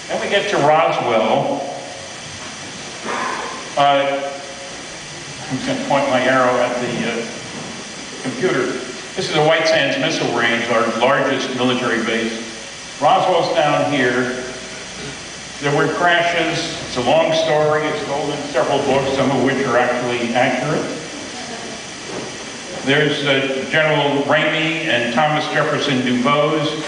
Then we get to Roswell. I'm just going to point my arrow at the computer. This is the White Sands Missile Range, our largest military base. Roswell's down here. There were crashes. It's a long story. It's told in several books, some of which are actually accurate. There's General Ramey and Thomas Jefferson DuBose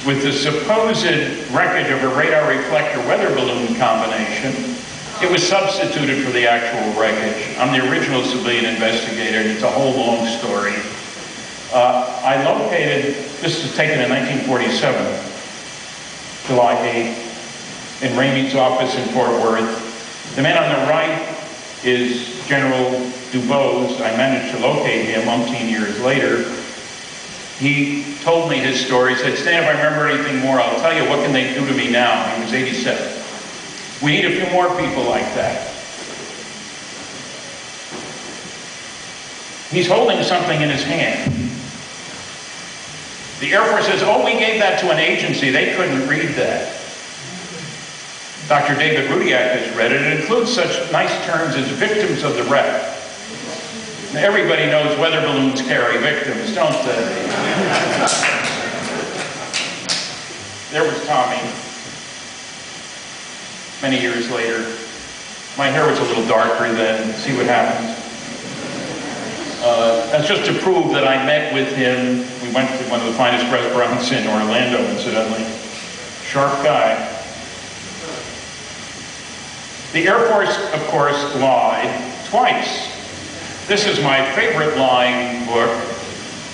with the supposed wreckage of a radar reflector weather balloon combination. It was substituted for the actual wreckage. I'm the original civilian investigator, and it's a whole long story. I located, this was taken in 1947, July 8th, in Ramey's office in Fort Worth. The man on the right is General DuBose. I managed to locate him umpteen years later. He told me his story. He said, "Stan, if I remember anything more, I'll tell you. What can they do to me now?" He was 87. We need a few more people like that. He's holding something in his hand. The Air Force says, "Oh, we gave that to an agency. They couldn't read that." Dr. David Rudiak has read it. It includes such nice terms as victims of the wreck. Now, everybody knows weather balloons carry victims, don't they? There was Tommy. Many years later. My hair was a little darker then. See what happens. That's just to prove that I met with him. We went to one of the finest restaurants in Orlando, incidentally. Sharp guy. The Air Force, of course, lied twice. This is my favorite lying book,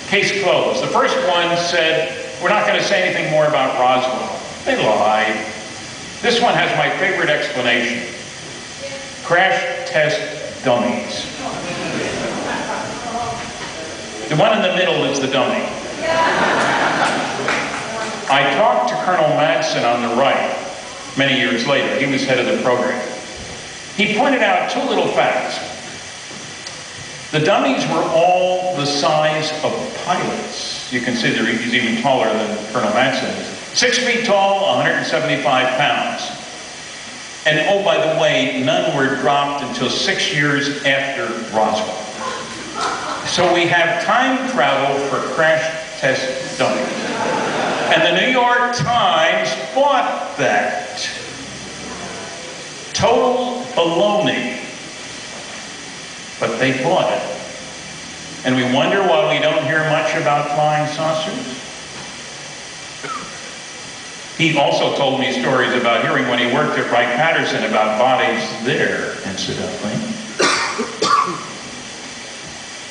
Case Closed. The first one said, "We're not going to say anything more about Roswell." They lied. This one has my favorite explanation. Crash test dummies. The one in the middle is the dummy. I talked to Colonel Madsen on the right many years later. He was head of the program. He pointed out two little facts. The dummies were all the size of pilots. You can see that he's even taller than Colonel Madsen is. 6 feet tall, 175 pounds. And oh, by the way, none were dropped until 6 years after Roswell. So we have time travel for crash test dummies. And the New York Times bought that. Total baloney. But they bought it. And we wonder why we don't hear much about flying saucers. He also told me stories about hearing when he worked at Wright-Patterson about bodies there, incidentally.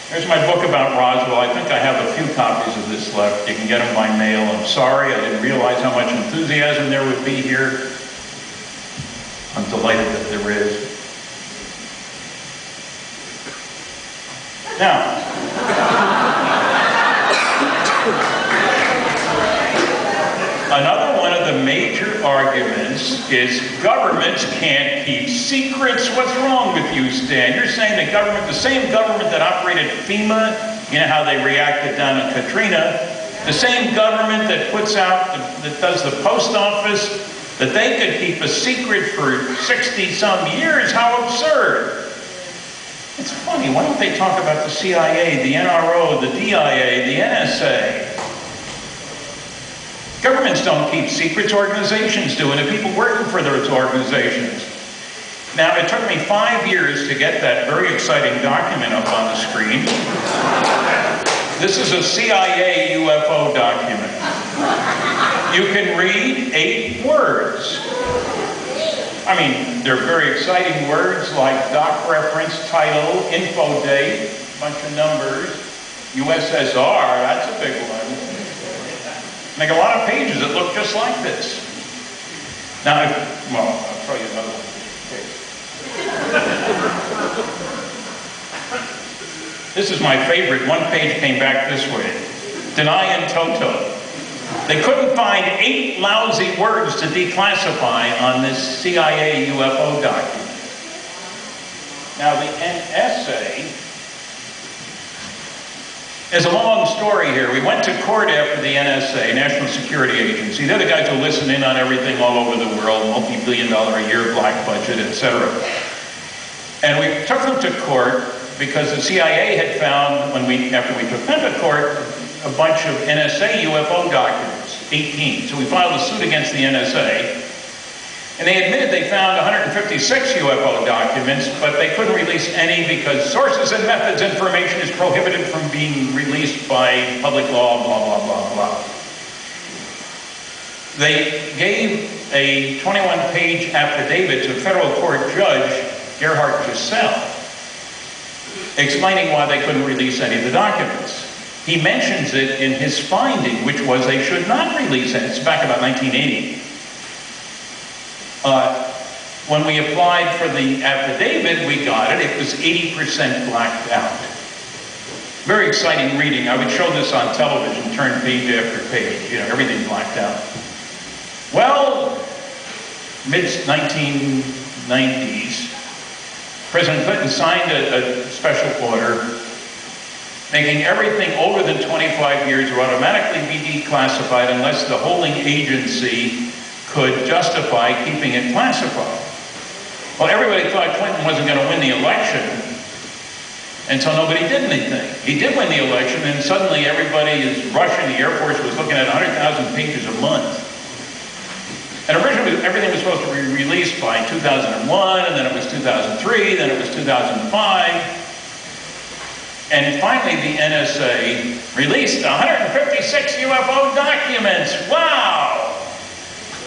Here's my book about Roswell. I think I have a few copies of this left. You can get them by mail. I'm sorry, I didn't realize how much enthusiasm there would be here. I'm delighted that there is. Now, another one of the major arguments is governments can't keep secrets. What's wrong with you, Stan? You're saying the government, the same government that operated FEMA, you know how they reacted down in Katrina, the same government that puts out, that does the post office, that they could keep a secret for 60-some years. How absurd. It's funny, why don't they talk about the CIA, the NRO, the DIA, the NSA? Governments don't keep secrets, organizations do, and the people working for those organizations. Now, it took me 5 years to get that very exciting document up on the screen. This is a CIA UFO document. You can read 8 words. I mean, they're very exciting words like doc reference, title, info date, bunch of numbers, USSR, that's a big one. Make a lot of pages that look just like this. Now, well, I'll show you another one. This is my favorite. One page came back this way. Deny in toto. They couldn't find 8 lousy words to declassify on this CIA UFO document. Now, the NSA There's a long story here. We went to court after the NSA, National Security Agency. They're the guys who listen in on everything all over the world, multi-billion-dollar a year black budget, etc. And we took them to court because the CIA had found, after we took them to court, a bunch of NSA UFO documents, 18. So we filed a suit against the NSA. And they admitted they found 156 UFO documents, but they couldn't release any because sources and methods information is prohibited from being released by public law, blah, blah, blah, blah. They gave a 21-page affidavit to federal court judge, Gerhard Giselle, explaining why they couldn't release any of the documents. He mentions it in his finding, which was they should not release it. It's back about 1980. When we applied for the affidavit, we got it. It was 80% blacked out. Very exciting reading. I would show this on television, turn page after page. You know, everything blacked out. Well, mid-1990s, President Clinton signed a special order making everything over than 25 years would automatically be declassified unless the holding agency could justify keeping it classified. Well, everybody thought Clinton wasn't going to win the election until nobody did anything. He did win the election, and suddenly everybody is rushing. The Air Force was looking at 100,000 pages a month. And originally, everything was supposed to be released by 2001, and then it was 2003, then it was 2005. And finally, the NSA released 156 UFO documents. Wow!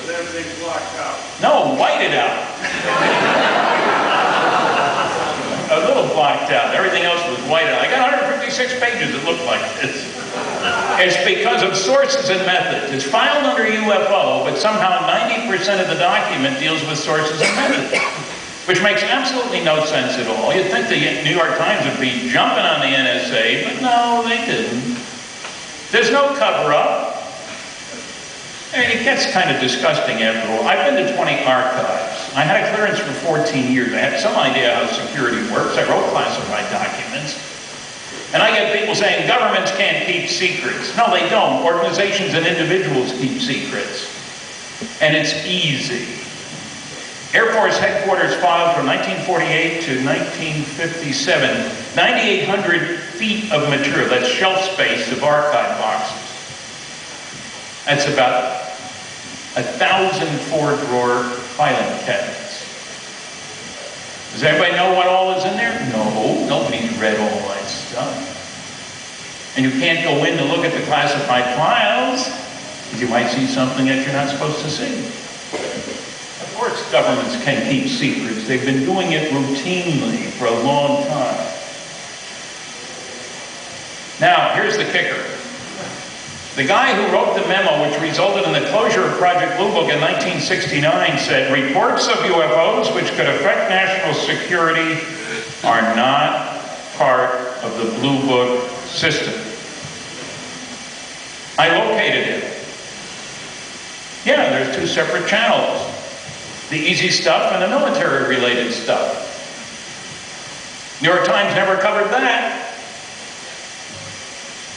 Everything's blocked out. No, white it out. A little blacked out. Everything else was white out. I got 156 pages that look like this. It's because of sources and methods. It's filed under UFO, but somehow 90% of the document deals with sources and methods, which makes absolutely no sense at all. You'd think the New York Times would be jumping on the NSA, but no, they didn't. There's no cover-up. I mean, it gets kind of disgusting after all. I've been to 20 archives. I had a clearance for 14 years. I had some idea how security works. I wrote classified documents. And I get people saying governments can't keep secrets. No, they don't. Organizations and individuals keep secrets. And it's easy. Air Force headquarters filed from 1948 to 1957, 9,800 feet of material. That's shelf space of archive boxes. That's about 1,000 four-drawer filing cabinets. Does anybody know what all is in there? No, nobody's read all that stuff. And you can't go in to look at the classified files, because you might see something that you're not supposed to see. Of course, governments can keep secrets. They've been doing it routinely for a long time. Now, here's the kicker. The guy who wrote the memo, which resulted in the closure of Project Blue Book in 1969, said, reports of UFOs which could affect national security are not part of the Blue Book system. I located it. Yeah, there's two separate channels. The easy stuff and the military-related stuff. New York Times never covered that.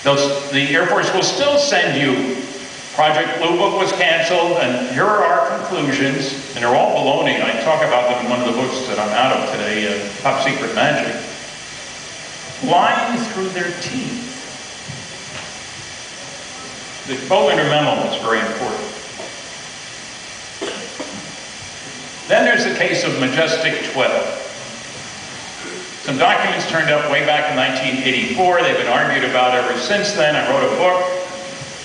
The Air Force will still send you, Project Blue Book was canceled, and here are our conclusions, and they're all baloney. I talk about them in one of the books that I'm out of today, Top Secret Magic. Lying through their teeth. The Bollinger memo is very important. Then there's the case of Majestic 12. Some documents turned up way back in 1984. They've been argued about ever since then. I wrote a book,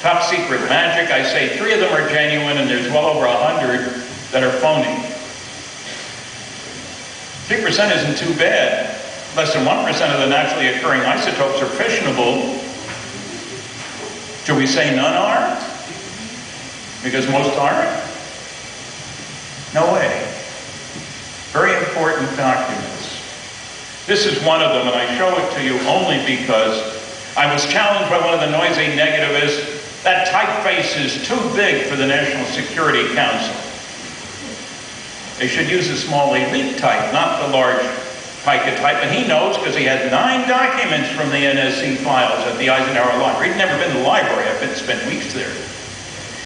Top Secret Magic. I say 3 of them are genuine, and there's well over 100 that are phony. 3% isn't too bad. Less than 1% of the naturally occurring isotopes are fissionable. Should we say none are? Because most aren't? No way. Very important documents. This is one of them, and I show it to you only because I was challenged by one of the noisy negativists. That typeface is too big for the National Security Council. They should use a small elite type, not the large pica type, and he knows because he had 9 documents from the NSC files at the Eisenhower Library. He'd never been to the library. I've spent weeks there.